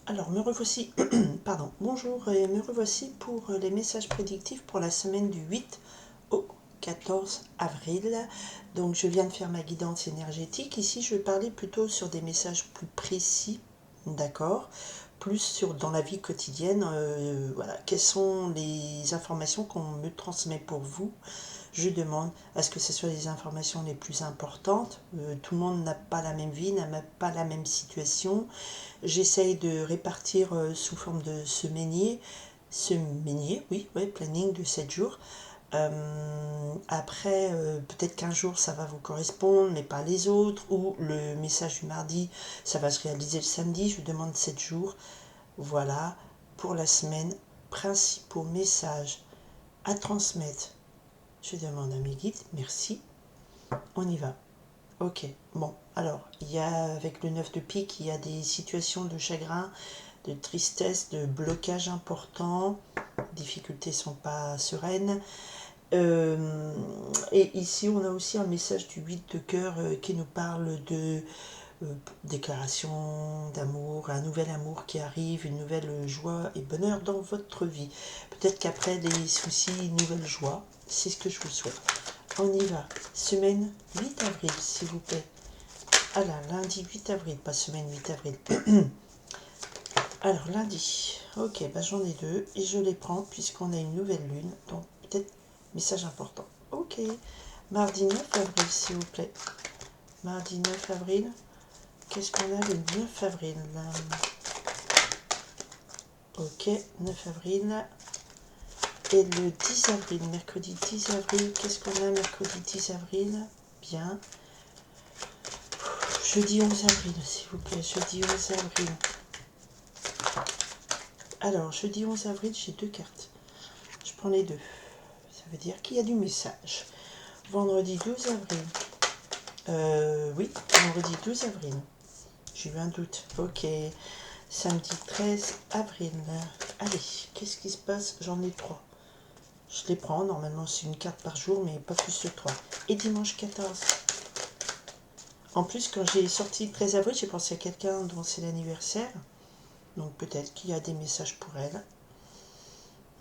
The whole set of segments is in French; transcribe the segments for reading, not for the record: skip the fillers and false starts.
Alors, me revoici, pardon, bonjour et me revoici pour les messages prédictifs pour la semaine du 8 au 14 avril. Donc, je viens de faire ma guidance énergétique. Ici, je vais parler plutôt sur des messages plus précis, d'accord, plus dans la vie quotidienne. Voilà, quelles sont les informations qu'on me transmet pour vous. Je demande à ce que ce soit les informations les plus importantes. Tout le monde n'a pas la même vie, n'a pas la même situation. J'essaye de répartir sous forme de semainier, oui, ouais, planning de 7 jours. Après, peut-être qu'un jour ça va vous correspondre, mais pas les autres, ou le message du mardi, ça va se réaliser le samedi, je vous demande 7 jours. Voilà, pour la semaine, principaux messages à transmettre. Je demande à mes guides, merci, on y va. Ok, bon, alors, il y a, avec le 9 de pique, il y a des situations de chagrin, de tristesse, de blocage important, les difficultés ne sont pas sereines. Et ici, on a aussi un message du 8 de cœur qui nous parle de déclaration d'amour, un nouvel amour qui arrive, une nouvelle joie et bonheur dans votre vie. Peut-être qu'après les soucis, une nouvelle joie, c'est ce que je vous souhaite. On y va. Semaine 8 avril, s'il vous plaît. Ah là, lundi 8 avril, pas semaine 8 avril. Alors, lundi. Ok, bah j'en ai deux et je les prends puisqu'on a une nouvelle lune. Donc, peut-être message important. Ok. Mardi 9 avril, s'il vous plaît. Mardi 9 avril. Qu'est-ce qu'on a le 9 avril là? Ok, 9 avril. Et le 10 avril, mercredi 10 avril. Qu'est-ce qu'on a mercredi 10 avril? Bien. Jeudi 11 avril, s'il vous plaît. Jeudi 11 avril. Alors, jeudi 11 avril, j'ai deux cartes. Je prends les deux. Ça veut dire qu'il y a du message. Vendredi 12 avril. Oui, vendredi 12 avril. J'ai eu un doute. Ok. Samedi 13 avril. Allez, qu'est-ce qui se passe? J'en ai trois. Je les prends. Normalement, c'est une carte par jour, mais pas plus que trois. Et dimanche 14. En plus, quand j'ai sorti le 13 avril, j'ai pensé à quelqu'un dont c'est l'anniversaire. Donc peut-être qu'il y a des messages pour elle.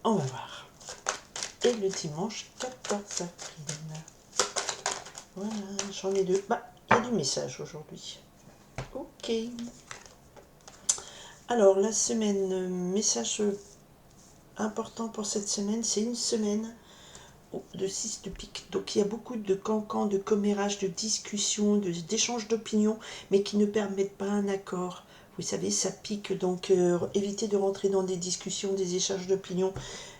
On va voir. Et le dimanche 14 avril. Voilà, j'en ai deux. Bah, il y a du message aujourd'hui. Ok. Alors, la semaine, message important pour cette semaine, c'est une semaine de 6 de pique. Donc, il y a beaucoup de cancans, de commérages, de discussions, d'échanges d'opinions, mais qui ne permettent pas un accord. Vous savez, ça pique, donc évitez de rentrer dans des discussions, des échanges d'opinions,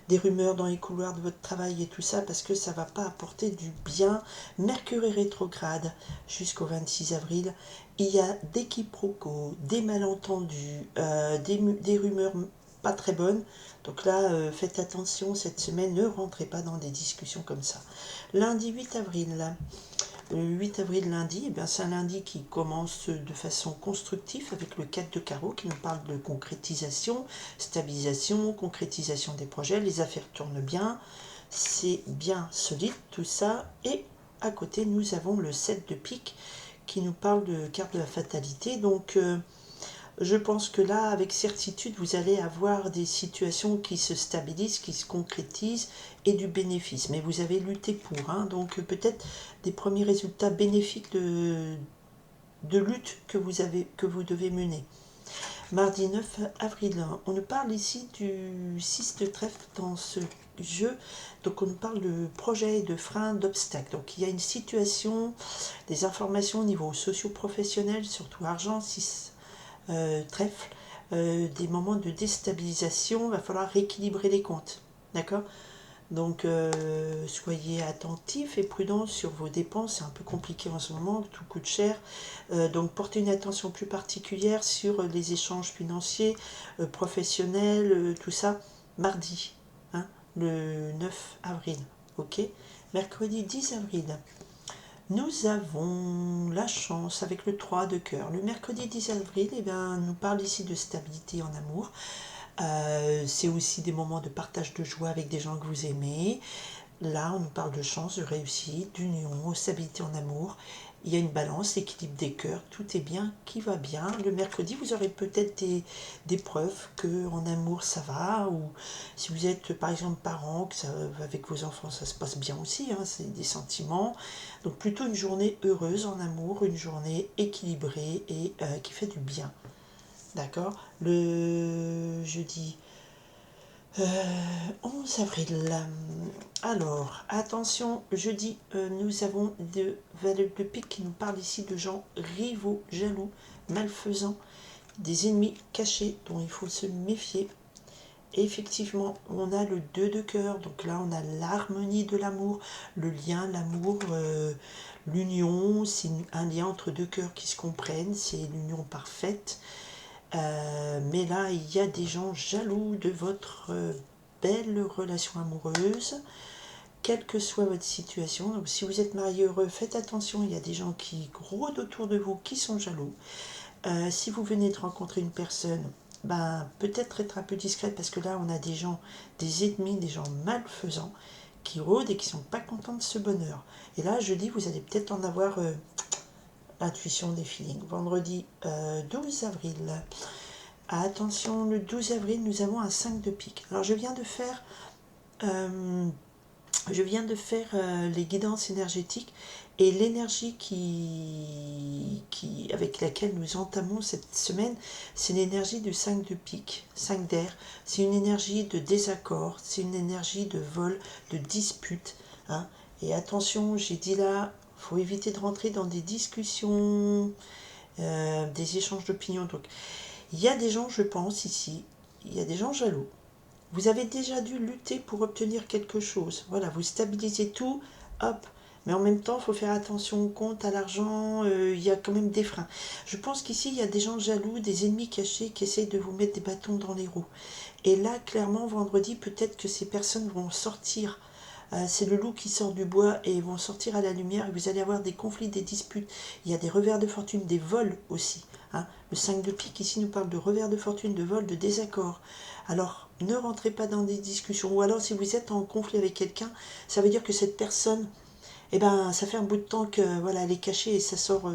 des rumeurs dans les couloirs de votre travail et tout ça, parce que ça ne va pas apporter du bien. Mercure est rétrograde jusqu'au 26 avril. Il y a des quiproquos, des malentendus, des rumeurs pas très bonnes. Donc là, faites attention cette semaine, ne rentrez pas dans des discussions comme ça. Lundi 8 avril, là. Le 8 avril lundi, eh c'est un lundi qui commence de façon constructive avec le 4 de carreau qui nous parle de concrétisation, stabilisation, concrétisation des projets, les affaires tournent bien, c'est bien solide tout ça. Et à côté, nous avons le 7 de pique qui nous parle de carte de la fatalité. Donc, je pense que là, avec certitude, vous allez avoir des situations qui se stabilisent, qui se concrétisent et du bénéfice. Mais vous avez lutté pour, hein, donc peut-être des premiers résultats bénéfiques de lutte que vous devez mener. Mardi 9 avril, on nous parle ici du 6 de trèfle dans ce jeu. Donc on nous parle de projet, de frein, d'obstacles. Donc il y a une situation, des informations au niveau socio-professionnel, surtout argent, 6 trèfle, des moments de déstabilisation, il va falloir rééquilibrer les comptes. D'accord? Donc soyez attentifs et prudents sur vos dépenses, c'est un peu compliqué en ce moment, tout coûte cher. Donc portez une attention plus particulière sur les échanges financiers, professionnels, tout ça, mardi, hein, le 9 avril. Ok? Mercredi 10 avril. Nous avons la chance avec le 3 de cœur. Le mercredi 10 avril, nous parle ici de stabilité en amour. C'est aussi des moments de partage de joie avec des gens que vous aimez. Là, on nous parle de chance, de réussite, d'union, de stabilité en amour. il y a une balance, l'équilibre des cœurs, tout est bien, qui va bien. Le mercredi, vous aurez peut-être des preuves qu'en amour ça va, ou si vous êtes par exemple parent, que ça, avec vos enfants ça se passe bien aussi, hein, c'est des sentiments. Donc plutôt une journée heureuse en amour, une journée équilibrée et qui fait du bien. D'accord. Le jeudi 11 avril. Alors, attention, jeudi, nous avons de valeurs de pique qui nous parlent ici de gens rivaux, jaloux, malfaisants, des ennemis cachés dont il faut se méfier. Et effectivement, on a le 2 de cœur, donc là on a l'harmonie de l'amour, le lien, l'amour, l'union, c'est un lien entre deux cœurs qui se comprennent, c'est l'union parfaite. Mais là, il y a des gens jaloux de votre belle relation amoureuse, quelle que soit votre situation. Donc si vous êtes marié heureux, faites attention, il y a des gens qui rôdent autour de vous, qui sont jaloux. Si vous venez de rencontrer une personne, ben, peut-être être un peu discrète, parce que là, on a des gens, des ennemis, des gens malfaisants, qui rôdent et qui ne sont pas contents de ce bonheur. Et là, jeudi, vous allez peut-être en avoir l'intuition des feelings. Vendredi 12 avril. Attention, le 12 avril, nous avons un 5 de pique. Alors, je viens de faire les guidances énergétiques et l'énergie avec laquelle nous entamons cette semaine, c'est l'énergie du 5 de pique, 5 d'air. C'est une énergie de désaccord, c'est une énergie de vol, de dispute. Hein. Et attention, j'ai dit là, il faut éviter de rentrer dans des discussions, des échanges d'opinions. Donc, il y a des gens, je pense, ici, il y a des gens jaloux. Vous avez déjà dû lutter pour obtenir quelque chose. Voilà, vous stabilisez tout, hop. Mais en même temps, il faut faire attention au compte, à l'argent, il y a quand même des freins. Je pense qu'ici, il y a des gens jaloux, des ennemis cachés qui essayent de vous mettre des bâtons dans les roues. Et là, clairement, vendredi, peut-être que ces personnes vont sortir. C'est le loup qui sort du bois et vont sortir à la lumière et vous allez avoir des conflits, des disputes. Il y a des revers de fortune, des vols aussi. Hein. Le 5 de pique ici nous parle de revers de fortune, de vol, de désaccord. Alors, ne rentrez pas dans des discussions. Ou alors, si vous êtes en conflit avec quelqu'un, ça veut dire que cette personne, eh ben, ça fait un bout de temps que voilà, elle est cachée et ça sort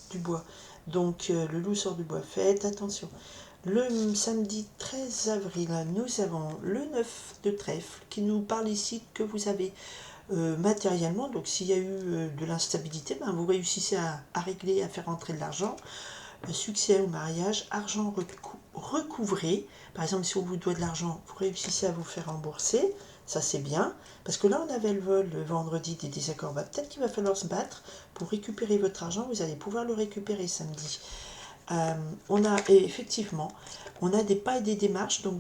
du bois. Donc, le loup sort du bois. Faites attention. Le samedi 13 avril, nous avons le 9 de trèfle qui nous parle ici que vous avez matériellement. Donc, s'il y a eu de l'instabilité, ben, vous réussissez à régler, à faire rentrer de l'argent. Succès au mariage, argent recouvré. Par exemple, si on vous doit de l'argent, vous réussissez à vous faire rembourser. Ça, c'est bien. Parce que là, on avait le vol le vendredi des désaccords. Bah, peut-être qu'il va falloir se battre pour récupérer votre argent. Vous allez pouvoir le récupérer samedi. Effectivement, on a des pas et des démarches. Donc,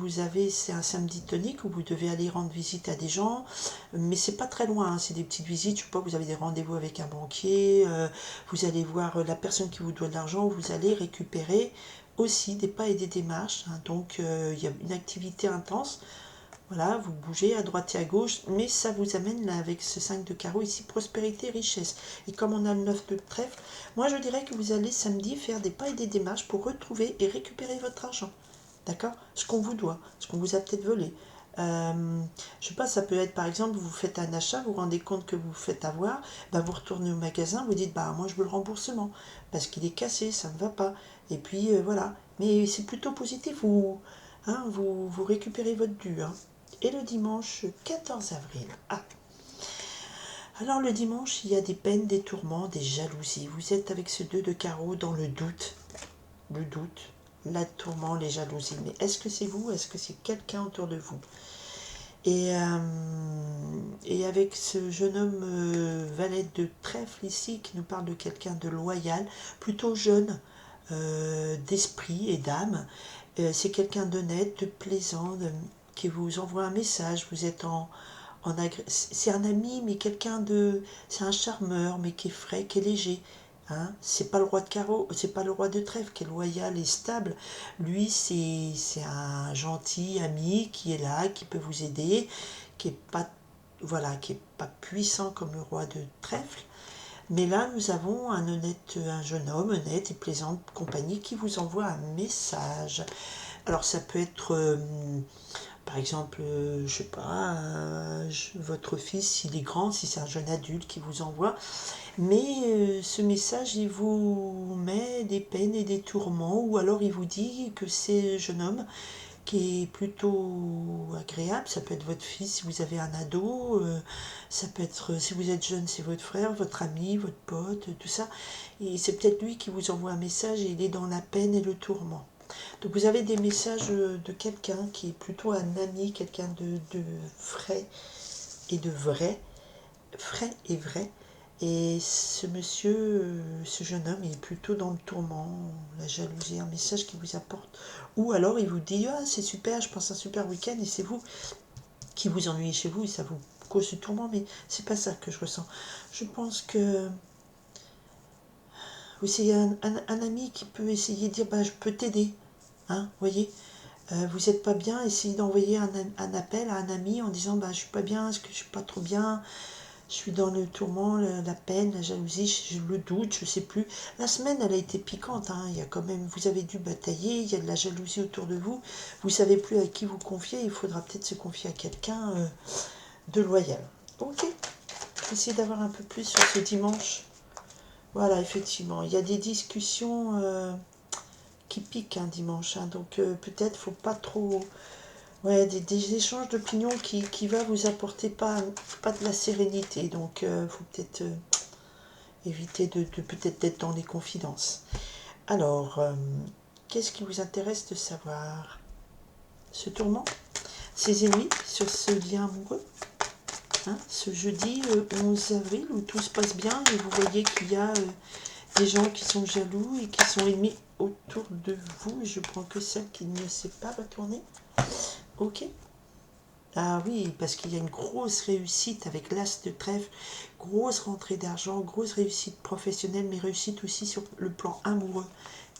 c'est un samedi tonique où vous devez aller rendre visite à des gens. Mais c'est pas très loin. Hein, c'est des petites visites. Je sais pas, vous avez des rendez-vous avec un banquier. Vous allez voir la personne qui vous doit de l'argent. Vous allez récupérer aussi des pas et des démarches. Hein, donc, il y a une activité intense. Voilà, vous bougez à droite et à gauche, mais ça vous amène là avec ce 5 de carreau ici, prospérité, richesse. Et comme on a le 9 de trèfle, moi je dirais que vous allez samedi faire des pas et des démarches pour retrouver et récupérer votre argent. D'accord? Ce qu'on vous doit, ce qu'on vous a peut-être volé. Je sais pas, ça peut être par exemple, vous faites un achat, vous vous rendez compte que vous faites avoir, ben vous retournez au magasin, vous dites, bah moi je veux le remboursement, parce qu'il est cassé, ça ne va pas. Et puis voilà. Mais c'est plutôt positif, vous récupérez votre dû. Hein. Et le dimanche 14 avril. Ah. Alors le dimanche, il y a des peines, des tourments, des jalousies. Vous êtes avec ce 2 de carreau dans le doute. Le doute, la tourment, les jalousies. Mais est-ce que c'est vous? Est-ce que c'est quelqu'un autour de vous? Et avec ce jeune homme valet de trèfle ici, qui nous parle de quelqu'un de loyal, plutôt jeune, d'esprit et d'âme. C'est quelqu'un d'honnête, de plaisant, qui vous envoie un message. Vous êtes c'est un ami, mais c'est un charmeur, mais qui est frais, qui est léger. Hein, c'est pas le roi de carreau, c'est pas le roi de trèfle qui est loyal et stable. Lui, c'est un gentil ami qui est là, qui peut vous aider, qui est pas voilà, qui est pas puissant comme le roi de trèfle. Mais là, nous avons un jeune homme honnête et plaisant de compagnie qui vous envoie un message. Alors, ça peut être Par exemple, je sais pas, votre fils, s'il est grand, si c'est un jeune adulte qui vous envoie, mais ce message, il vous met des peines et des tourments, ou alors il vous dit que c'est un jeune homme qui est plutôt agréable. Ça peut être votre fils si vous avez un ado, ça peut être, si vous êtes jeune, c'est votre frère, votre ami, votre pote, tout ça. Et c'est peut-être lui qui vous envoie un message et il est dans la peine et le tourment. Donc vous avez des messages de quelqu'un qui est plutôt un ami, quelqu'un de frais et de vrai, frais et vrai. Et ce monsieur, ce jeune homme, il est plutôt dans le tourment, la jalousie, un message qui vous apporte. Ou alors il vous dit, ah c'est super, je passe un super week-end, et c'est vous qui vous ennuyez chez vous, et ça vous cause du tourment, mais c'est pas ça que je ressens. Je pense que oui, c'est un ami qui peut essayer de dire, bah, je peux t'aider, hein, voyez. Vous n'êtes pas bien, essayez d'envoyer un appel à un ami en disant, bah, je suis pas bien, est-ce que je suis pas trop bien, je suis dans le tourment, la peine, la jalousie, le doute, je ne sais plus. La semaine, elle a été piquante, hein. Il y a quand même, vous avez dû batailler, il y a de la jalousie autour de vous. Vous ne savez plus à qui vous confier, il faudra peut-être se confier à quelqu'un de loyal. Ok, essayez d'avoir un peu plus sur ce dimanche. Voilà, effectivement, il y a des discussions qui piquent un dimanche, hein. Donc peut-être faut pas trop... Ouais, des échanges d'opinions qui va vous apporter pas de la sérénité. Donc faut peut-être... éviter de peut-être d'être dans les confidences. Alors, qu'est-ce qui vous intéresse de savoir? Ce tourment, ces ennemis sur ce lien amoureux, hein, ce jeudi 11 avril où tout se passe bien et vous voyez qu'il y a des gens qui sont jaloux et qui sont ennemis autour de vous. Je prends que celle qui ne sait pas retourner. Ok. Ah oui, parce qu'il y a une grosse réussite avec l'as de trèfle, grosse rentrée d'argent, grosse réussite professionnelle, mais réussite aussi sur le plan amoureux.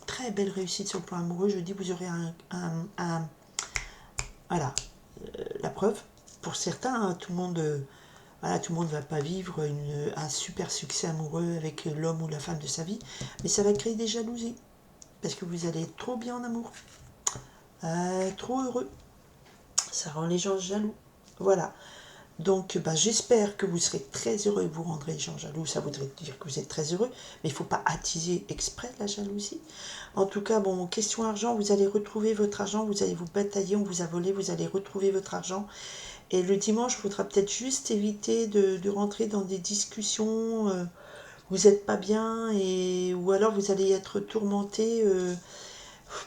Très belle réussite sur le plan amoureux. Je dis, vous aurez voilà, la preuve. Pour certains, hein, tout le monde ne va pas vivre un super succès amoureux avec l'homme ou la femme de sa vie, mais ça va créer des jalousies. Parce que vous allez être trop bien en amour, trop heureux. Ça rend les gens jaloux. Voilà. Donc, j'espère que vous serez très heureux et vous rendrez les gens jaloux. Ça voudrait dire que vous êtes très heureux, mais il ne faut pas attiser exprès la jalousie. En tout cas, bon, question argent, vous allez retrouver votre argent, vous allez vous batailler, on vous a volé, vous allez retrouver votre argent. Et le dimanche, il faudra peut-être juste éviter de rentrer dans des discussions, vous n'êtes pas bien, ou alors vous allez être tourmenté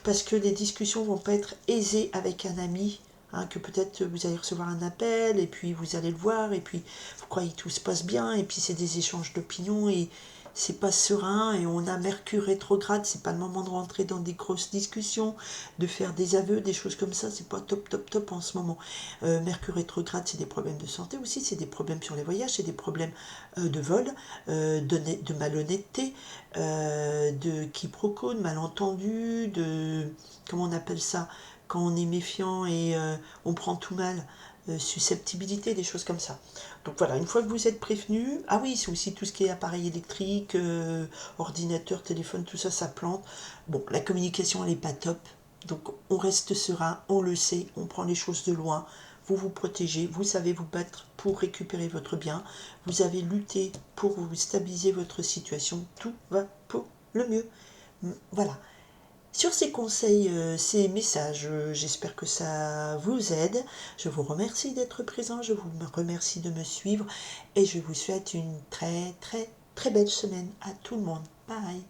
parce que les discussions vont pas être aisées avec un ami. Hein, que peut-être vous allez recevoir un appel et puis vous allez le voir et puis vous croyez que tout se passe bien et puis c'est des échanges d'opinions et c'est pas serein et on a Mercure rétrograde, c'est pas le moment de rentrer dans des grosses discussions, de faire des aveux, des choses comme ça, c'est pas top en ce moment. Mercure rétrograde, c'est des problèmes de santé aussi, c'est des problèmes sur les voyages, c'est des problèmes de vol, de malhonnêteté, de quiproquo, de malentendu, de... comment on appelle ça quand on est méfiant et on prend tout mal, susceptibilité, des choses comme ça. Donc voilà, une fois que vous êtes prévenu, ah oui, c'est aussi tout ce qui est appareil électrique, ordinateur, téléphone, tout ça, ça plante. Bon, la communication, elle n'est pas top, donc on reste serein, on le sait, on prend les choses de loin, vous vous protégez, vous savez vous battre pour récupérer votre bien, vous avez lutté pour vous stabiliser votre situation, tout va pour le mieux. Voilà. Sur ces conseils, ces messages, j'espère que ça vous aide. Je vous remercie d'être présent, je vous remercie de me suivre et je vous souhaite une très très très belle semaine à tout le monde. Bye.